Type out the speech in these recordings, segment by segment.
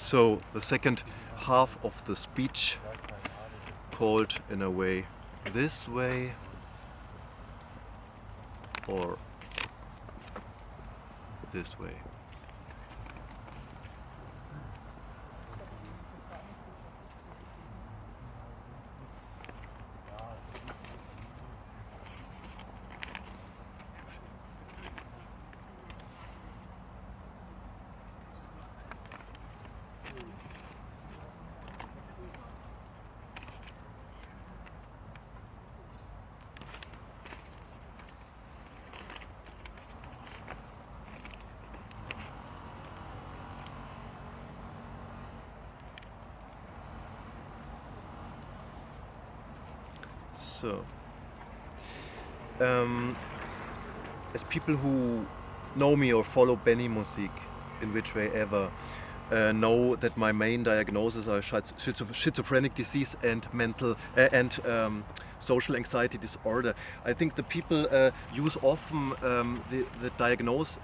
So the second half of the speech, called in a way this way or this way. So, as people who know me or follow Benimusik in which way ever, know that my main diagnoses are schizophrenic disease and mental and social anxiety disorder. I think the people use often the diagnose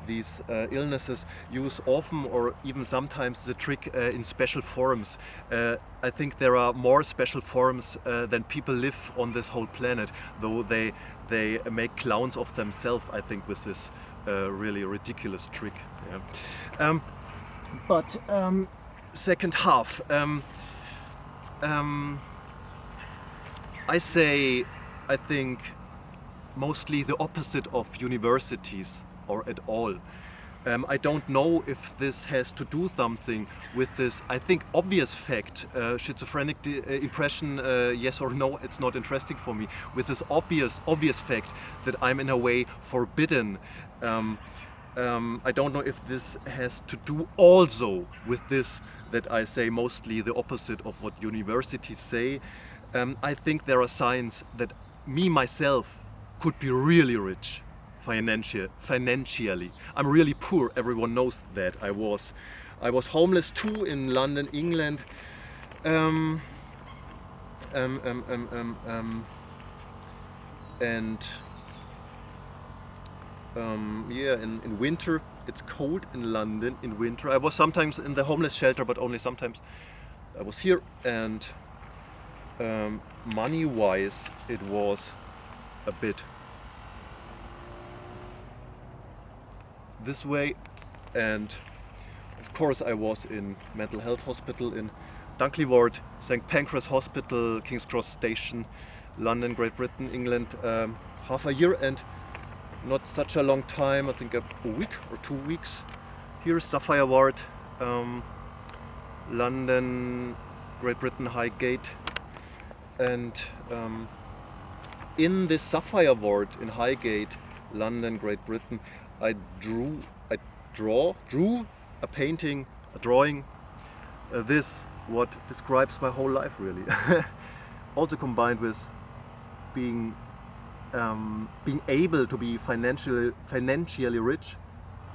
these illnesses use often or even sometimes the trick in special forms. I think there are more special forms than people live on this whole planet, though they make clowns of themselves, I think, with this really ridiculous trick. Yeah. But second half, I think mostly the opposite of universities or at all. I don't know if this has to do something with this, I think, obvious fact, schizophrenic impression, yes or no, it's not interesting for me, with this obvious fact that I'm in a way forbidden. I don't know if this has to do also with this, that I say mostly the opposite of what universities say. I think there are signs that me, myself, could be really rich. Financially, I'm really poor. Everyone knows that. I was homeless too in London, England. And yeah, in winter it's cold in London. In winter, I was sometimes in the homeless shelter, but only sometimes. I was here, and money-wise, it was a bit this way, and of course I was in mental health hospital in Dunkley Ward, St Pancras Hospital, King's Cross Station, London, Great Britain, England, half a year and not such a long time, I think a week or 2 weeks. Here is Sapphire Ward, London, Great Britain, Highgate, and in this Sapphire Ward in Highgate, London, Great Britain, I drew a painting, a drawing, this what describes my whole life really. Also combined with being able to be financially rich,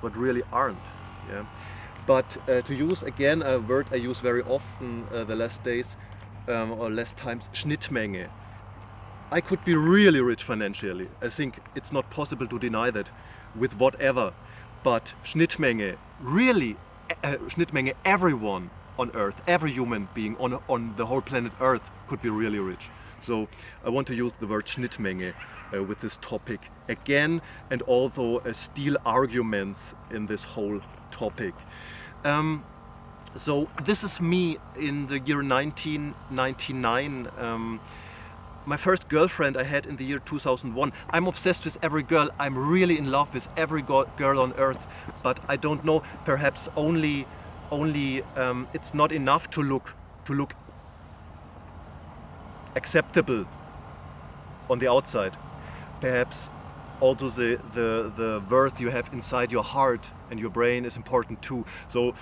but really aren't. Yeah. But to use again a word I use very often the last days or last times, Schnittmenge. I could be really rich financially. I think it's not possible to deny that with whatever. But Schnittmenge, really, Schnittmenge, everyone on Earth, every human being on the whole planet Earth could be really rich. So I want to use the word Schnittmenge with this topic again, and also steal arguments in this whole topic. So this is me in the year 1999. My first girlfriend I had in the year 2001. I'm obsessed with every girl. I'm really in love with every girl on earth. But I don't know. Perhaps only it's not enough to look acceptable on the outside. Perhaps also the worth you have inside your heart and your brain is important too. So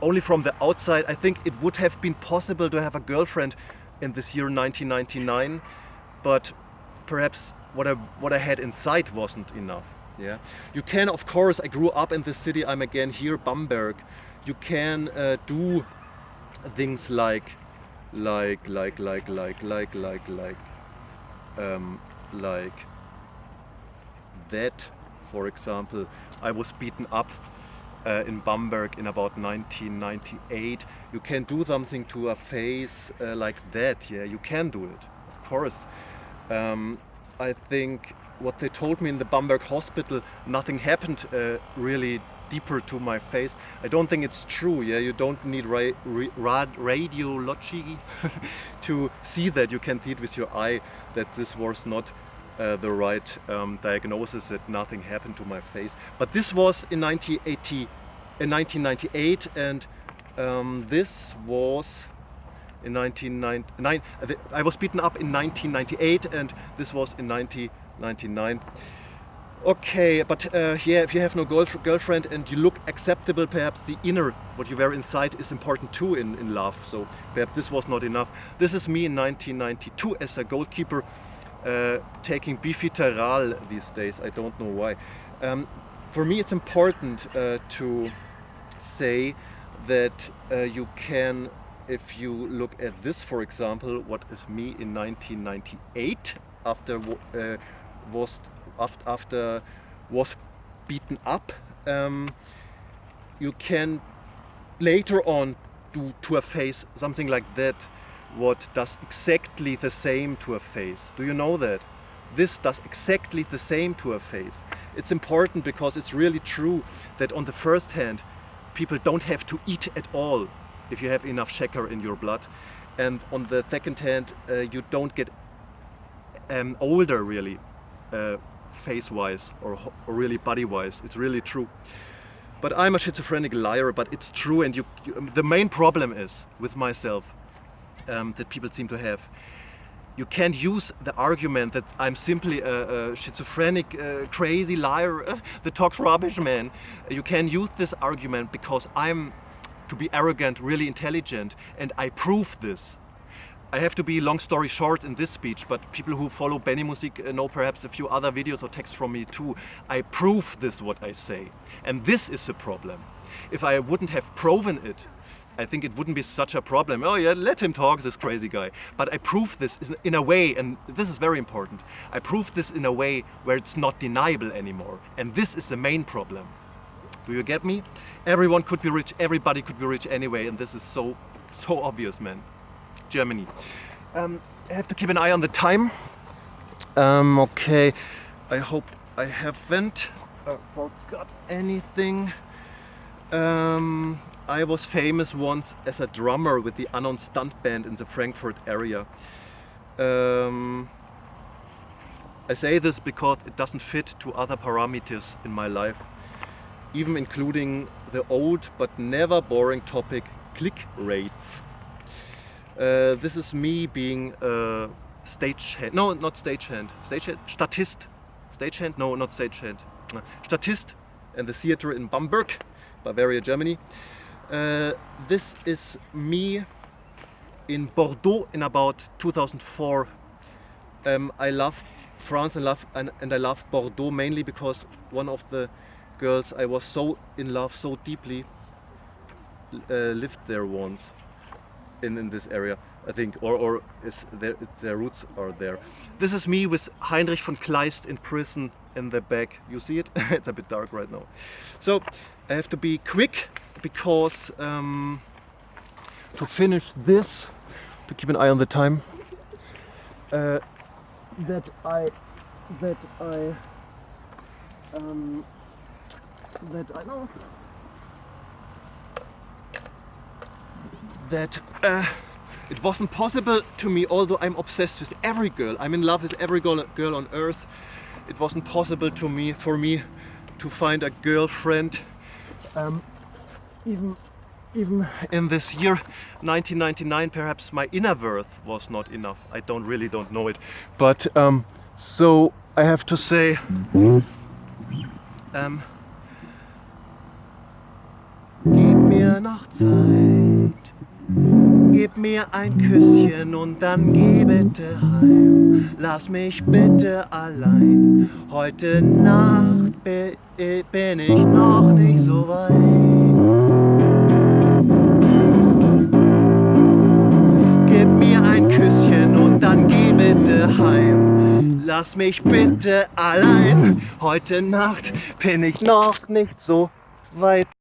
only from the outside, I think it would have been possible to have a girlfriend in this year 1999, but perhaps what I had inside wasn't enough. Yeah, you can, of course, I grew up in this city. I'm again here, Bamberg. You can do things like that. For example, I was beaten up in Bamberg in about 1998. You can do something to a face like that, yeah, you can do it, of course. I think what they told me in the Bamberg hospital, nothing happened really deeper to my face. I don't think it's true, yeah, you don't need radiology to see that. You can see it with your eye that this was not the right diagnosis, that nothing happened to my face. But this was in 1998, and this was in 1999. I was beaten up in 1998, and this was in 1999. Okay, but yeah, if you have no girlfriend and you look acceptable, perhaps the inner, what you wear inside, is important too in love. So perhaps this was not enough. This is me in 1992 as a goalkeeper, taking Bifiteral these days. I don't know why. For me, it's important to say that you can, if you look at this, for example, what is me in 1998 after was beaten up, you can later on do to a face something like that, what does exactly the same to a face. Do you know that? This does exactly the same to a face. It's important because it's really true that on the first hand, people don't have to eat at all if you have enough sheker in your blood. And on the second hand, you don't get older really, face-wise or really body-wise. It's really true. But I'm a schizophrenic liar, but it's true. And the main problem is with myself that people seem to have. You can't use the argument that I'm simply a schizophrenic, crazy liar that talks rubbish, man. You can use this argument because I'm, to be arrogant, really intelligent, and I prove this. I have to be long story short in this speech, but people who follow Benimusik know perhaps a few other videos or texts from me too. I prove this, what I say. And this is the problem. If I wouldn't have proven it, I think it wouldn't be such a problem. Oh yeah, let him talk, this crazy guy. But I prove this in a way, and this is very important, I prove this in a way where it's not deniable anymore. And this is the main problem. Do you get me? Everyone could be rich, everybody could be rich anyway, and this is so obvious, man. Germany. I have to keep an eye on the time. Okay, I hope I haven't forgot anything. I was famous once as a drummer with the Unknown Stunt Band in the Frankfurt area. I say this because it doesn't fit to other parameters in my life, even including the old but never boring topic, click rates. This is me being a stagehand. No, not stagehand. Stagehand? Statist. Stagehand? No, not stagehand. Statist in the theater in Bamberg, Bavaria, Germany. This is me in Bordeaux in about 2004. I love France and I love Bordeaux mainly because one of the girls I was so in love so deeply lived there once in this area, I think, or their roots are there. This is me with Heinrich von Kleist in prison in the back. You see it? It's a bit dark right now. So I have to be quick because to finish this, to keep an eye on the time, that I know that it wasn't possible to me, although I'm obsessed with every girl, I'm in love with every girl on earth. It wasn't possible for me to find a girlfriend, even in this year 1999. Perhaps my inner worth was not enough. I really don't know it, but so I have to say, gib mir noch Zeit, gib mir ein Küsschen und dann geh bitte heim. Lass mich bitte allein, heute Nacht bin ich noch nicht so weit. Gib mir ein Küsschen und dann geh bitte heim. Lass mich bitte allein, heute Nacht bin ich noch nicht so weit.